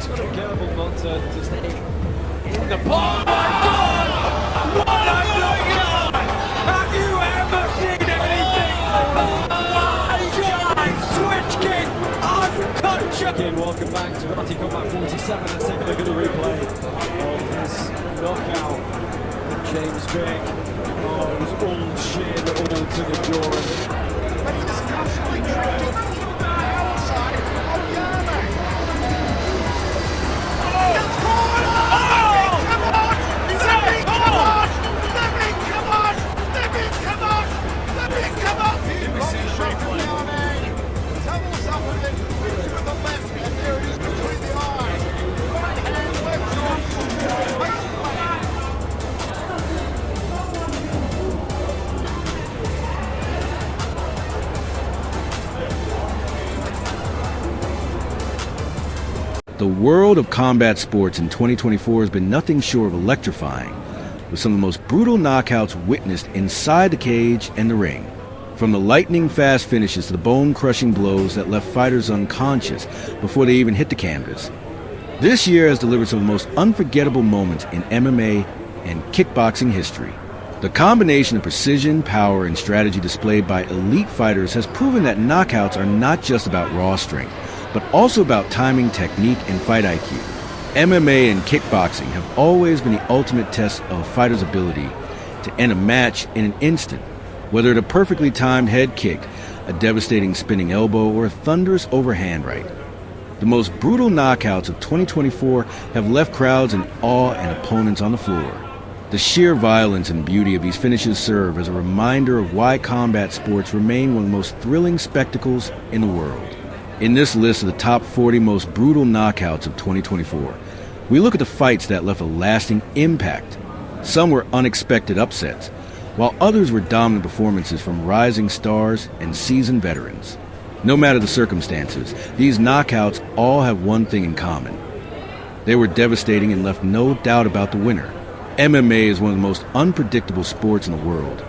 He's got to be careful not to stay in the ball. Oh my God! What a knockout! Have you ever seen anything? Switch kick, uncut. Again, welcome back to Marty Combat 47. Let's take a look at the replay of this knockout from James Vick. Oh, it was all shin, all to the jaw. But he was constantly tricked on the outside of Yarmak. The world of combat sports in 2024 has been nothing short of electrifying, with some of the most brutal knockouts witnessed inside the cage and the ring. From the lightning-fast finishes to the bone-crushing blows that left fighters unconscious before they even hit the canvas. This year has delivered some of the most unforgettable moments in MMA and kickboxing history. The combination of precision, power, and strategy displayed by elite fighters has proven that knockouts are not just about raw strength, but also about timing, technique, and fight IQ. MMA and kickboxing have always been the ultimate test of a fighter's ability to end a match in an instant, whether it's a perfectly timed head kick, a devastating spinning elbow, or a thunderous overhand right. The most brutal knockouts of 2024 have left crowds in awe and opponents on the floor. The sheer violence and beauty of these finishes serve as a reminder of why combat sports remain one of the most thrilling spectacles in the world. In this list of the top 40 most brutal knockouts of 2024, we look at the fights that left a lasting impact. Some were unexpected upsets, while others were dominant performances from rising stars and seasoned veterans. No matter the circumstances, these knockouts all have one thing in common. They were devastating and left no doubt about the winner. MMA is one of the most unpredictable sports in the world,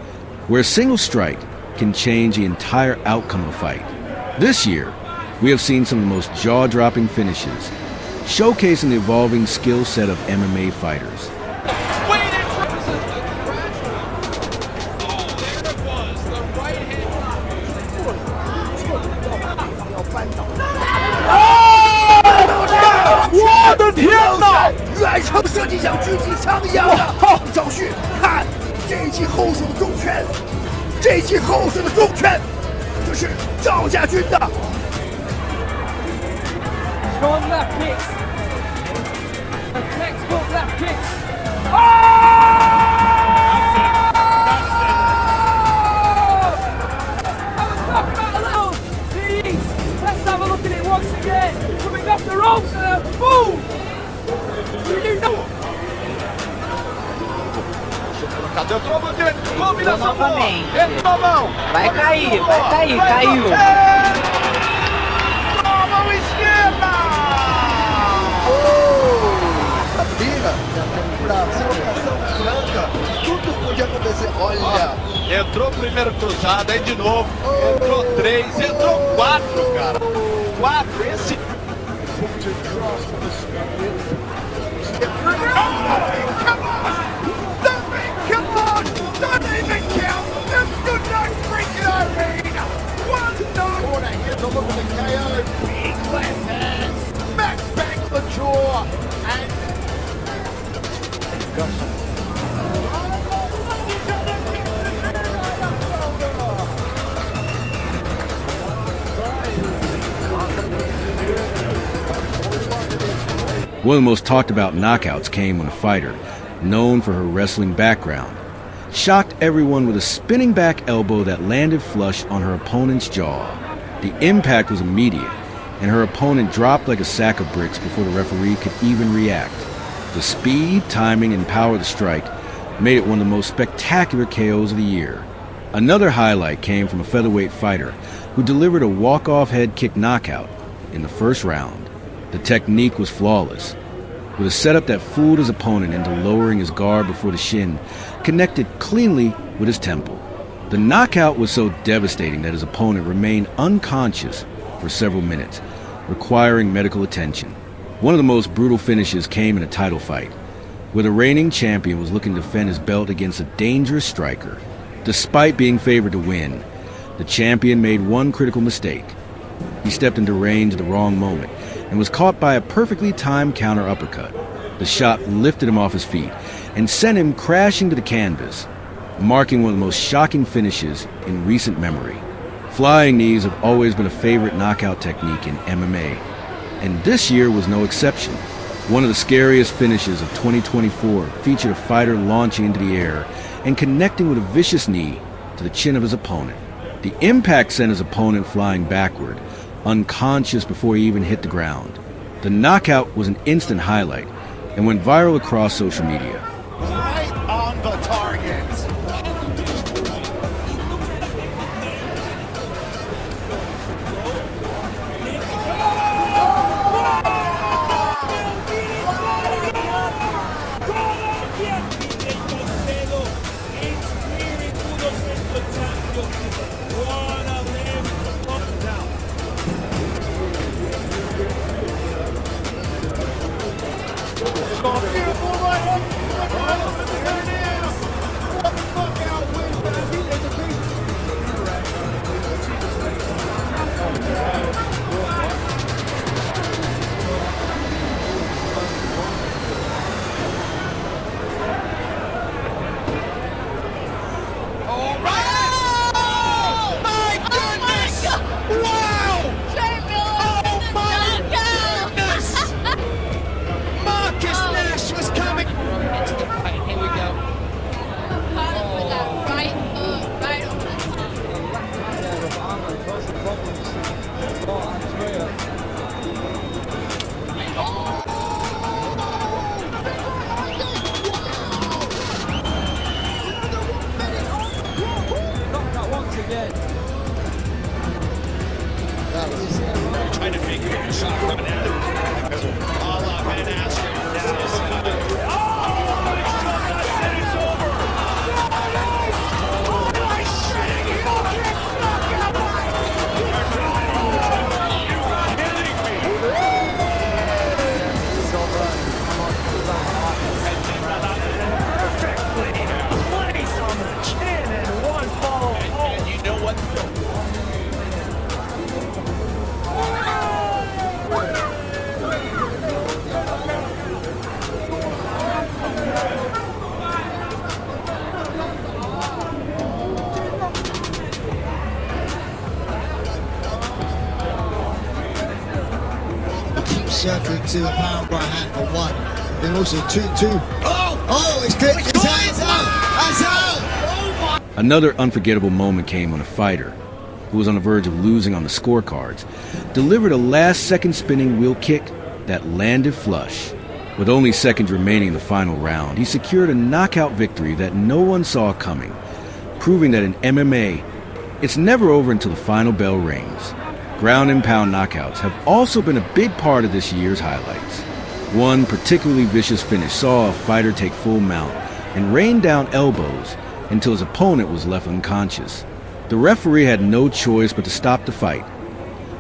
where a single strike can change the entire outcome of a fight. This year, we have seen some of the most jaw-dropping finishes, showcasing the evolving skill set of MMA fighters. Strong left kicks. A textbook left kicks. Oh! I was talking about a little knees. Let's have a look at it once again. Coming off the ropes and a boom! You know. Cadê o trombo direito? Combinação novamente. Entra a mão. Vai cair, caiu. Mão esquerda! Essa briga pra colocação franca, tudo podia acontecer. Olha, entrou o primeiro cruzado, aí de novo, entrou 3, entrou 4, cara. 4, esse... Don't even count! This could not freaking arena! One knock! What a hit to look at the KO! Big left hands! Smack back the jaw! And... One of the most talked about knockouts came when a fighter, known for her wrestling background, shocked everyone with a spinning back elbow that landed flush on her opponent's jaw. The impact was immediate, and her opponent dropped like a sack of bricks before the referee could even react. The speed, timing, and power of the strike made it one of the most spectacular KOs of the year. Another highlight came from a featherweight fighter who delivered a walk-off head kick knockout in the first round. The technique was flawless, with a setup that fooled his opponent into lowering his guard before the shin connected cleanly with his temple. The knockout was so devastating that his opponent remained unconscious for several minutes, requiring medical attention. One of the most brutal finishes came in a title fight, where the reigning champion was looking to defend his belt against a dangerous striker. Despite being favored to win, the champion made one critical mistake. He stepped into range at the wrong moment and was caught by a perfectly timed counter uppercut. The shot lifted him off his feet and sent him crashing to the canvas, marking one of the most shocking finishes in recent memory. Flying knees have always been a favorite knockout technique in MMA, and this year was no exception. One of the scariest finishes of 2024 featured a fighter launching into the air and connecting with a vicious knee to the chin of his opponent. The impact sent his opponent flying backward, unconscious before he even hit the ground. The knockout was an instant highlight and went viral across social media. Right on the target. Trying to figure out a shot coming at him. All up and asking. Circling to a power by hand for one. Then also 2-2. Oh, it's good. It's out. Another unforgettable moment came when a fighter, who was on the verge of losing on the scorecards, delivered a last-second spinning wheel kick that landed flush. With only seconds remaining in the final round, he secured a knockout victory that no one saw coming, proving that in MMA, it's never over until the final bell rings. Ground and pound knockouts have also been a big part of this year's highlights. One particularly vicious finish saw a fighter take full mount and rain down elbows until his opponent was left unconscious. The referee had no choice but to stop the fight,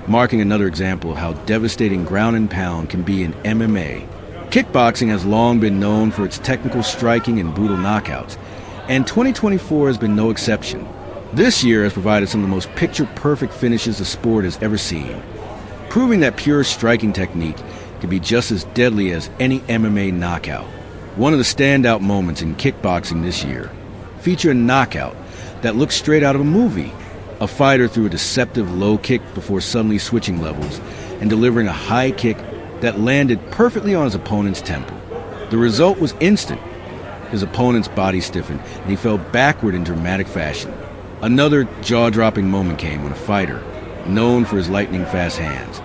marking another example of how devastating ground and pound can be in MMA. Kickboxing has long been known for its technical striking and brutal knockouts, and 2024 has been no exception. This year has provided some of the most picture-perfect finishes the sport has ever seen, proving that pure striking technique can be just as deadly as any MMA knockout. One of the standout moments in kickboxing this year featured a knockout that looked straight out of a movie. A fighter threw a deceptive low kick before suddenly switching levels and delivering a high kick that landed perfectly on his opponent's temple. The result was instant. His opponent's body stiffened and he fell backward in dramatic fashion. Another jaw-dropping moment came when a fighter, known for his lightning-fast hands,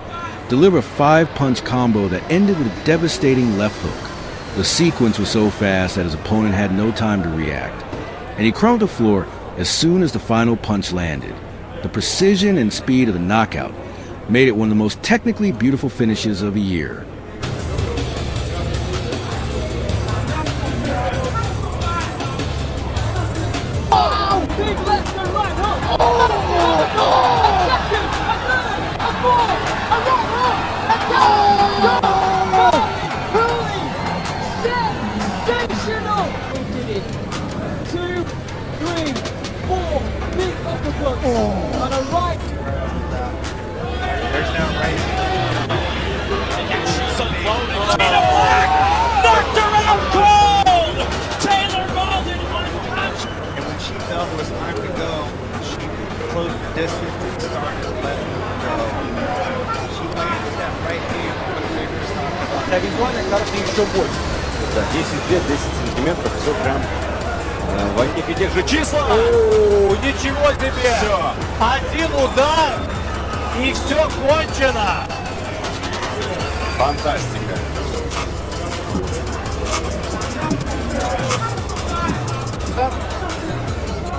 delivered a 5-punch combo that ended with a devastating left hook. The sequence was so fast that his opponent had no time to react, and he crumbled to the floor as soon as the final punch landed. The precision and speed of the knockout made it one of the most technically beautiful finishes of the year. hooks and a right. There's now right. She's unloaded. Knocked her out cold. Taylor Malden unconscious. And when she felt it was time to go, she closed the distance and started letting her go. She landed that right hand on the fingers. Для визуально кажется еще больше. Да, 10 лет, 10 сантиметров, все прям в одних и тех же числах. О, ничего себе! Все. Один удар, и все кончено! Фантастика.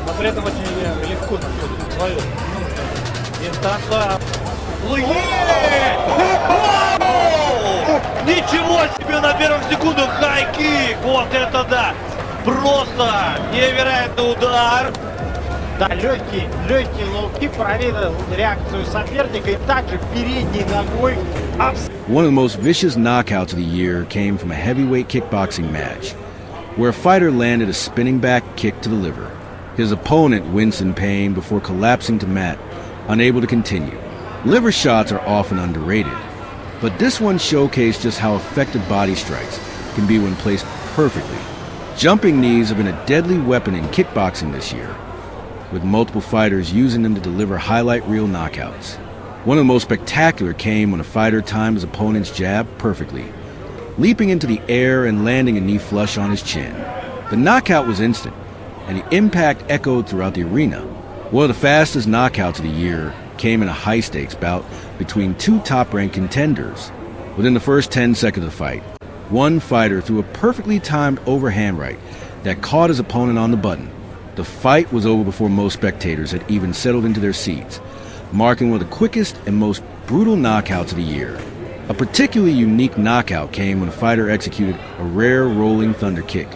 Но при этом очень легко находит человек. Дистанция. Ничего себе на первых секундах хай-кик! Вот это да! Просто невероятный удар! Да, легкий лоу-кик проверил реакцию соперника и также передней ногой. One of the most vicious knockouts of the year came from a heavyweight kickboxing match, where a fighter landed a spinning back kick to the liver. His opponent winced in pain before collapsing to mat, unable to continue. Liver shots are often underrated, but this one showcased just how effective body strikes can be when placed perfectly. Jumping knees have been a deadly weapon in kickboxing this year, with multiple fighters using them to deliver highlight reel knockouts. One of the most spectacular came when a fighter timed his opponent's jab perfectly, leaping into the air and landing a knee flush on his chin. The knockout was instant, and the impact echoed throughout the arena. One of the fastest knockouts of the year came in a high-stakes bout between two top-ranked contenders. Within the first 10 seconds of the fight, one fighter threw a perfectly timed overhand right that caught his opponent on the button. The fight was over before most spectators had even settled into their seats, marking one of the quickest and most brutal knockouts of the year. A particularly unique knockout came when a fighter executed a rare rolling thunder kick,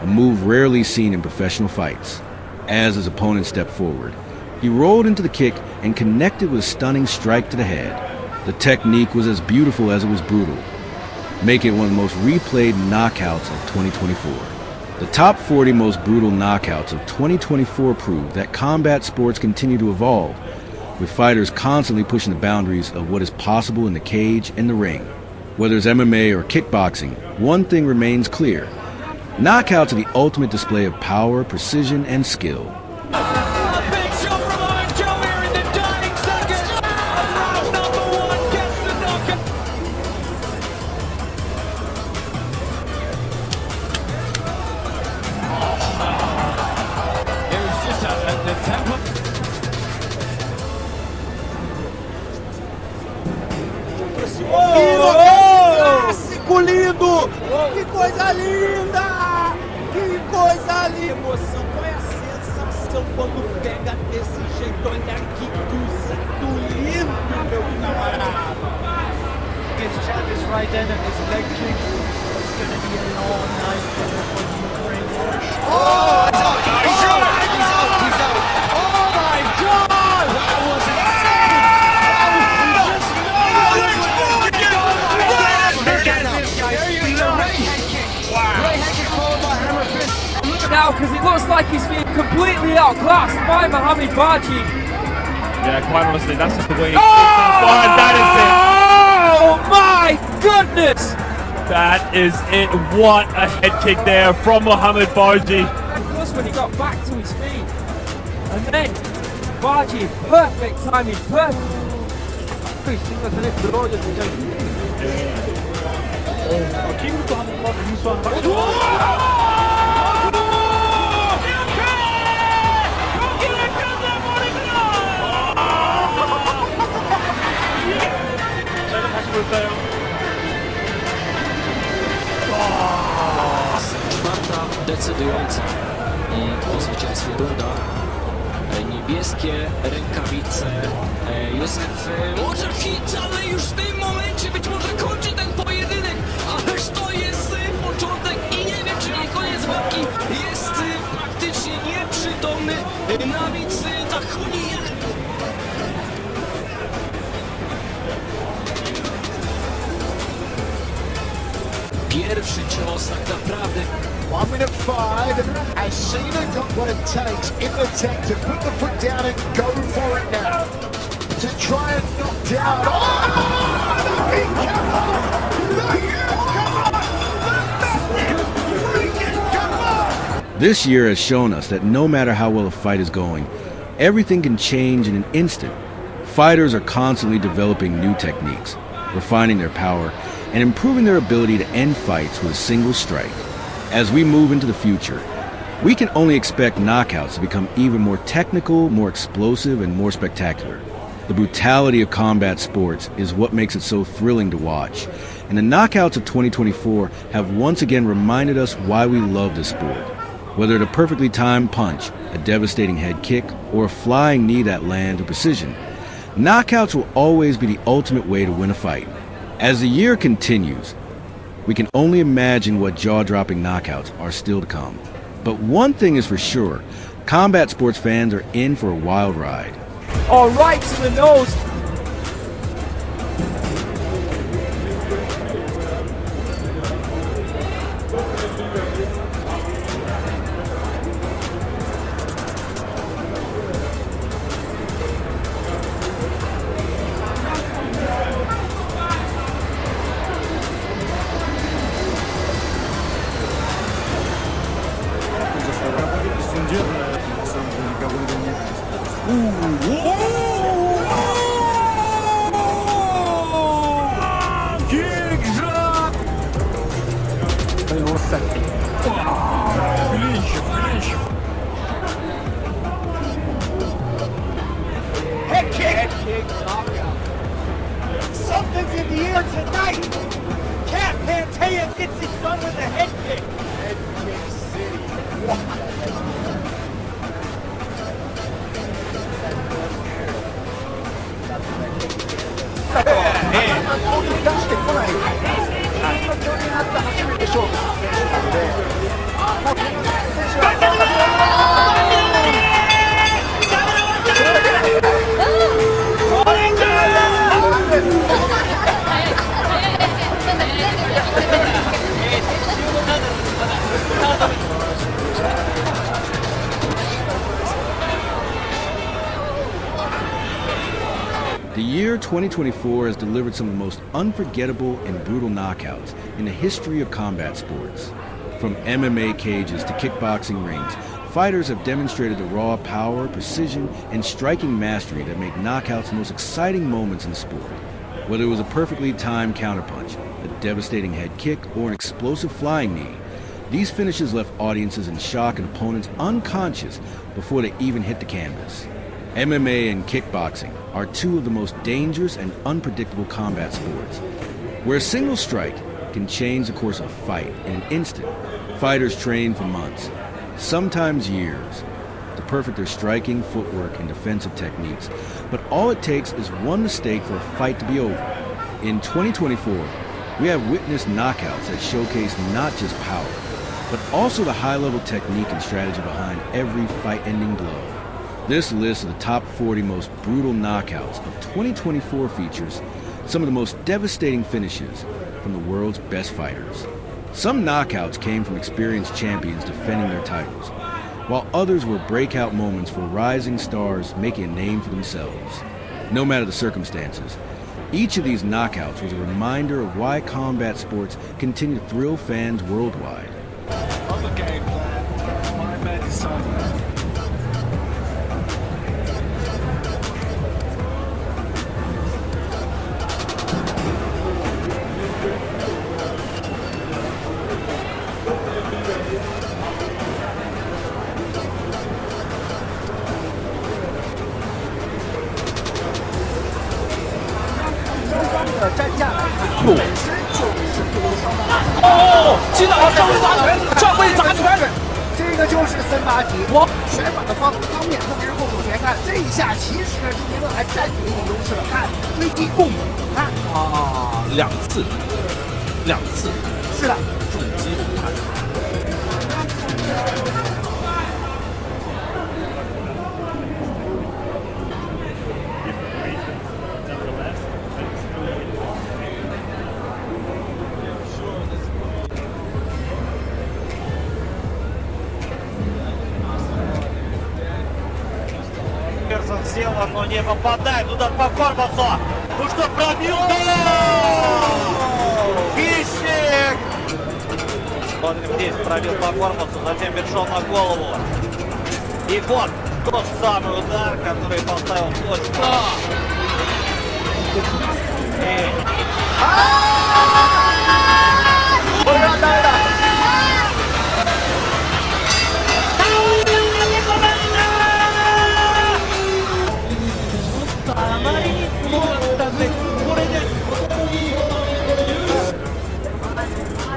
a move rarely seen in professional fights. As his opponent stepped forward, he rolled into the kick and connected with a stunning strike to the head. The technique was as beautiful as it was brutal, making it one of the most replayed knockouts of 2024. The top 40 most brutal knockouts of 2024 prove that combat sports continue to evolve, with fighters constantly pushing the boundaries of what is possible in the cage and the ring. Whether it's MMA or kickboxing, one thing remains clear. Knockouts are the ultimate display of power, precision, and skill. Clássico lindo! Que coisa linda! Que coisa linda! Emoção, qual é a sensação quando pega desse jeito? Olha que cruzado lindo, meu camarada! His jab is right then and his leg kick is going to be an all-night for the Ukraine. Oh! He's out! He's out! He's out! Oh my God! That was insane! Now, because it looks like he's being completely outclassed by Mohamed Baji. Yeah, quite honestly, that's just the way. That is it! Oh my goodness! That is it. What a head kick there from Mohamed Baji. Of course, when he got back to his feet, and then Baji, perfect timing, perfect. Czwarta decydująca o zwycięstwie runda. Niebieskie rękawice. Józef może hit, ale już w tym momencie być może kończy ten pojedynek. Ależ to jest początek i nie wiem, czy nie koniec walki. Jest praktycznie nieprzytomny. Nawic Dachuni. pierwszy cios tak naprawdę. 1 minute 5. Has Cena got what it takes in the tech to put the foot down and go for it now? To try and knock down. Oh! The big cover! The huge cover! The massive freaking cover! This year has shown us that no matter how well a fight is going, everything can change in an instant. Fighters are constantly developing new techniques, refining their power, and improving their ability to end fights with a single strike. As we move into the future, we can only expect knockouts to become even more technical, more explosive, and more spectacular. The brutality of combat sports is what makes it so thrilling to watch, and the knockouts of 2024 have once again reminded us why we love this sport. Whether it's a perfectly timed punch, a devastating head kick, or a flying knee that lands with precision, knockouts will always be the ultimate way to win a fight. As the year continues, we can only imagine what jaw-dropping knockouts are still to come. But one thing is for sure, combat sports fans are in for a wild ride. All right to the nose. Head kick knockout. Something's in the air tonight. Cat Pantea gets it done with a head kick. Head kick city. The year 2024 has delivered some of the most unforgettable and brutal knockouts in the history of combat sports. From MMA cages to kickboxing rings, fighters have demonstrated the raw power, precision, and striking mastery that make knockouts the most exciting moments in the sport. Whether it was a perfectly timed counterpunch, a devastating head kick, or an explosive flying knee, these finishes left audiences in shock and opponents unconscious before they even hit the canvas. MMA and kickboxing are two of the most dangerous and unpredictable combat sports, where a single strike can change the course of a fight in an instant. Fighters train for months, sometimes years, to perfect their striking, footwork, and defensive techniques, but all it takes is one mistake for a fight to be over. In 2024, we have witnessed knockouts that showcase not just power, but also the high-level technique and strategy behind every fight-ending blow. This list of the top 40 most brutal knockouts of 2024 features some of the most devastating finishes from the world's best fighters. Some knockouts came from experienced champions defending their titles, while others were breakout moments for rising stars making a name for themselves. No matter the circumstances, each of these knockouts was a reminder of why combat sports continue to thrill fans worldwide. On the game plan, my man decided.这个就是森巴提，拳法的方面，特别是后手拳，看这一下，其实朱杰乐还占据了一定优势了，看追击共鸣，看啊，两次，是的，重击不判。тело, но не попадает. Удар по корпусу. Ну что, пробил? Хищник! Смотрим, здесь пробил по корпусу, затем перешел на голову. И вот тот самый удар, который поставил в точку.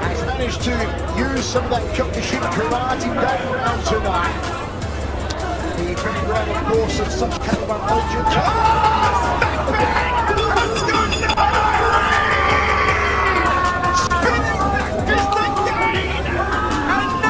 Has managed to use some of that Kyokushin karate background tonight. The background, of course, of such caliber legends. Oh,